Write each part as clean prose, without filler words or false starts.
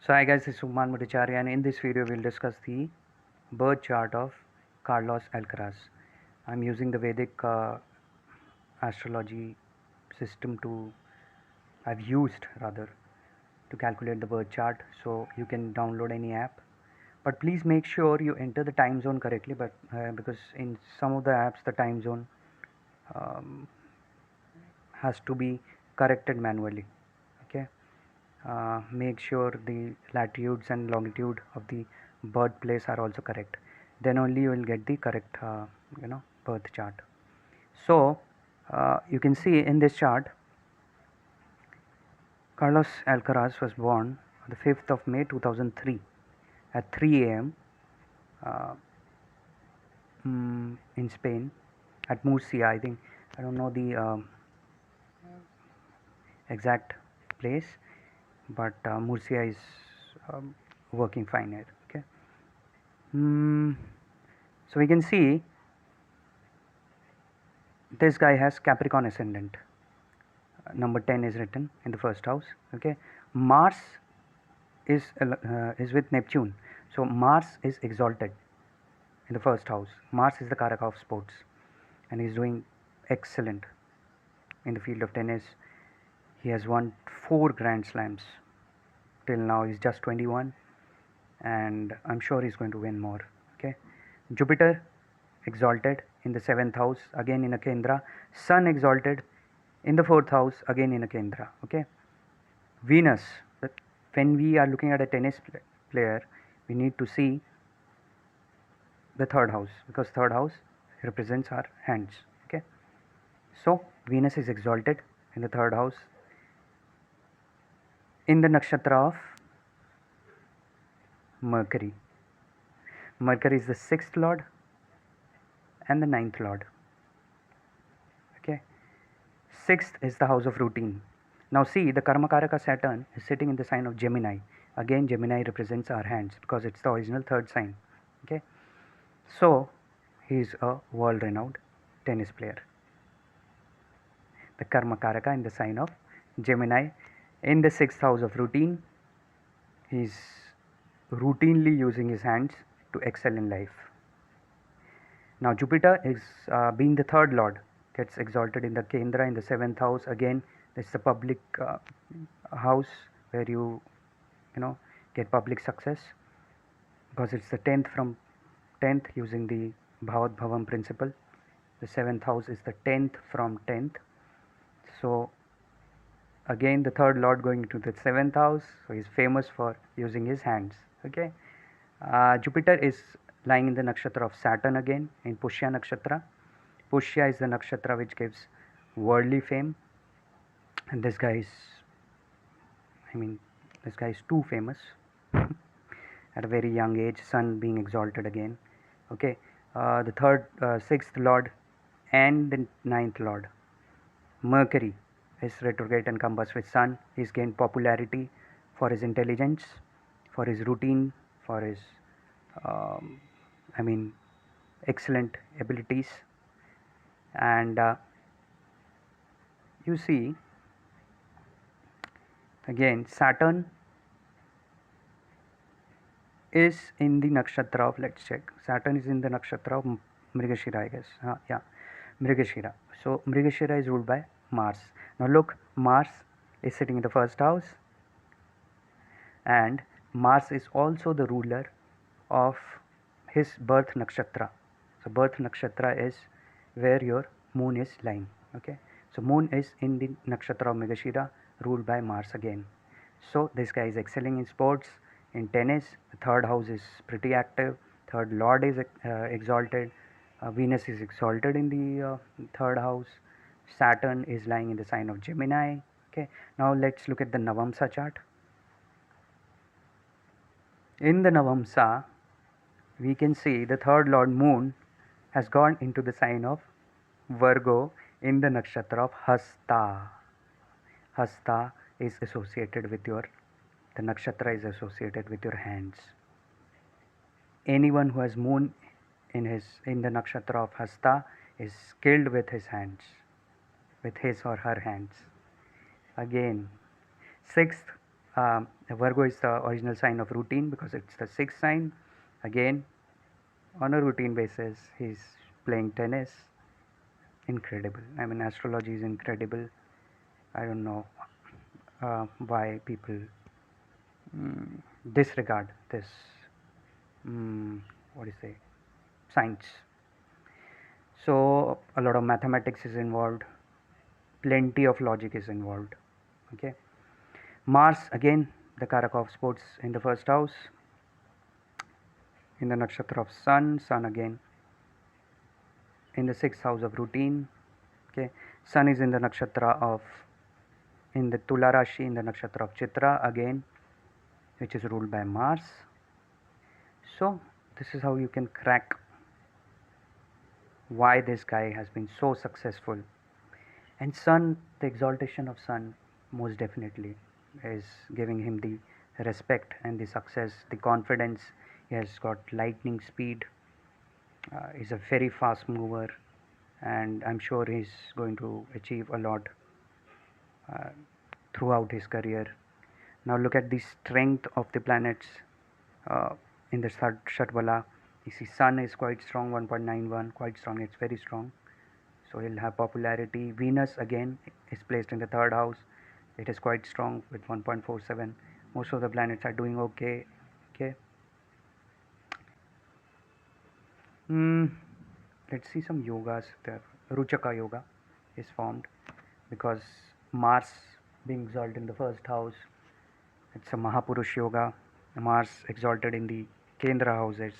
So hi guys, this is Suman Mutacharya, and in this video we'll discuss the birth chart of Carlos Alcaraz. I'm using the Vedic astrology system I've used rather to calculate the birth chart, so you can download any app. But please make sure you enter the time zone correctly, but because in some of the apps the time zone um, has to be corrected manually. Okay. Make sure the latitudes and longitude of the birthplace are also correct, then only you will get the correct birth chart. So you can see in this chart, Carlos Alcaraz was born on the 5th of May 2003 at 3 a.m. Uh, in Spain at Murcia. I don't know the exact place, but Murcia is um, working fine here. Okay. So we can see this guy has Capricorn ascendant. Number 10 is written in the first house. Okay. Mars is with Neptune, so Mars is exalted in the first house. Mars is the Karaka of sports, and he's doing excellent in the field of tennis. He has won 4 Grand Slams till now. He's just 21, and I'm sure he's going to win more. Okay. Jupiter exalted in the 7th house, again in a Kendra. Sun exalted in the 4th house, again in a Kendra. Okay. Venus, when we are looking at a tennis player, we need to see the 3rd house, because 3rd house represents our hands. Okay. So Venus is exalted in the 3rd house in the nakshatra of Mercury. Mercury is the 6th lord and the 9th lord. Okay. 6th is the house of routine. Now see, the Karmakaraka Saturn is sitting in the sign of Gemini. Again, Gemini represents our hands because it's the original 3rd sign. Okay. So he is a world renowned tennis player. The Karmakaraka in the sign of Gemini in the 6th house of routine. He is routinely using his hands to excel in life. Now Jupiter is being the 3rd lord, gets exalted in the Kendra in the 7th house. Again, it's the public house where you get public success, because it's the 10th from 10th using the Bhavat Bhavam principle. The 7th house is the 10th from 10th. So again the 3rd lord going to the 7th house, so he's famous for using his hands. Okay. Jupiter is lying in the nakshatra of Saturn again in Pushya nakshatra. Pushya is the nakshatra which gives worldly fame, and this guy is too famous at a very young age. Sun being exalted again. Okay. The 6th lord and the 9th lord, Mercury, is retrograde and combust with Sun. He's gained popularity for his intelligence, for his routine, for his um, excellent abilities. And you see, again, Saturn is in the nakshatra of, let's check, Saturn is in the nakshatra of Mrigashira, I guess. Yeah, Mrigashira. So Mrigashira is ruled by Mars. Now look, Mars is sitting in the 1st house, and Mars is also the ruler of his birth nakshatra. So birth nakshatra is where your moon is lying. Okay. So moon is in the nakshatra of Mrigashira, ruled by Mars again. So this guy is excelling in sports, in tennis. The 3rd house is pretty active. 3rd lord is exalted. Venus is exalted in the 3rd house. Saturn is lying in the sign of Gemini. Okay. Now let's look at the Navamsa chart. In the Navamsa, we can see the 3rd lord moon has gone into the sign of Virgo in the nakshatra of Hasta. Hasta is associated with the nakshatra is associated with your hands. Anyone who has moon in the nakshatra of Hasta is skilled with his hands, with his or her hands. Again, 6th Virgo is the original sign of routine because it's the sixth sign. Again, on a routine basis, he's playing tennis. Incredible. I mean, astrology is incredible. I don't know why people disregard this. What do you say? Science. So a lot of mathematics is involved. Plenty of logic is involved. Okay. Mars again, the Karak of sports in the first house. In the nakshatra of Sun. Sun again in the sixth house of routine. Okay. Sun is in the nakshatra of in the Tula Rashi in the nakshatra of Chitra again, which is ruled by Mars. So this is how you can crack why this guy has been so successful. And Sun, the exaltation of Sun, most definitely is giving him the respect and the success, the confidence. He has got lightning speed. He's a very fast mover, and I'm sure he's going to achieve a lot uh, throughout his career. Now look at the strength of the planets uh, in the Shatwala. You see Sun is quite strong, 1.91, quite strong, it's very strong. So he'll have popularity. Venus again is placed in the third house. It is quite strong with 1.47. Most of the planets are doing okay. Okay. Hmm. Let's see some yogas there. Ruchaka yoga is formed because Mars being exalted in the first house. It's a Mahapurush yoga. Mars exalted in the Kendra houses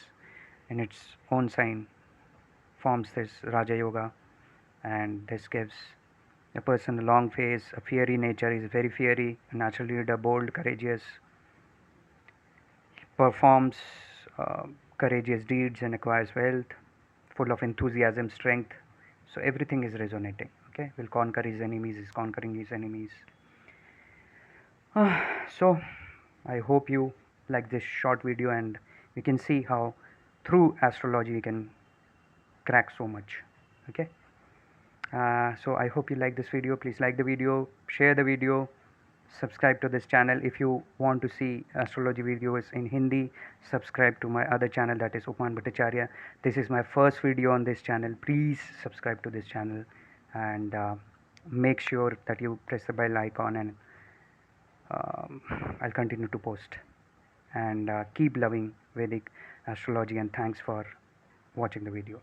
in its own sign forms this Raja yoga, and this gives a person a long face, a fiery nature. Is very fiery, a natural leader, bold, courageous, performs courageous deeds and acquires wealth, full of enthusiasm, strength. So everything is resonating. Okay, will conquer his enemies, is conquering his enemies. So I hope you like this short video, and we can see how through astrology we can crack so much. Okay. So I hope you like this video. Please like the video, share the video, subscribe to this channel. If you want to see astrology videos in Hindi, subscribe to my other channel, that is Upman Bhattacharya. This is my first video on this channel. Please subscribe to this channel, and make sure that you press the bell icon, and I'll continue to post, and keep loving Vedic astrology, and thanks for watching the video.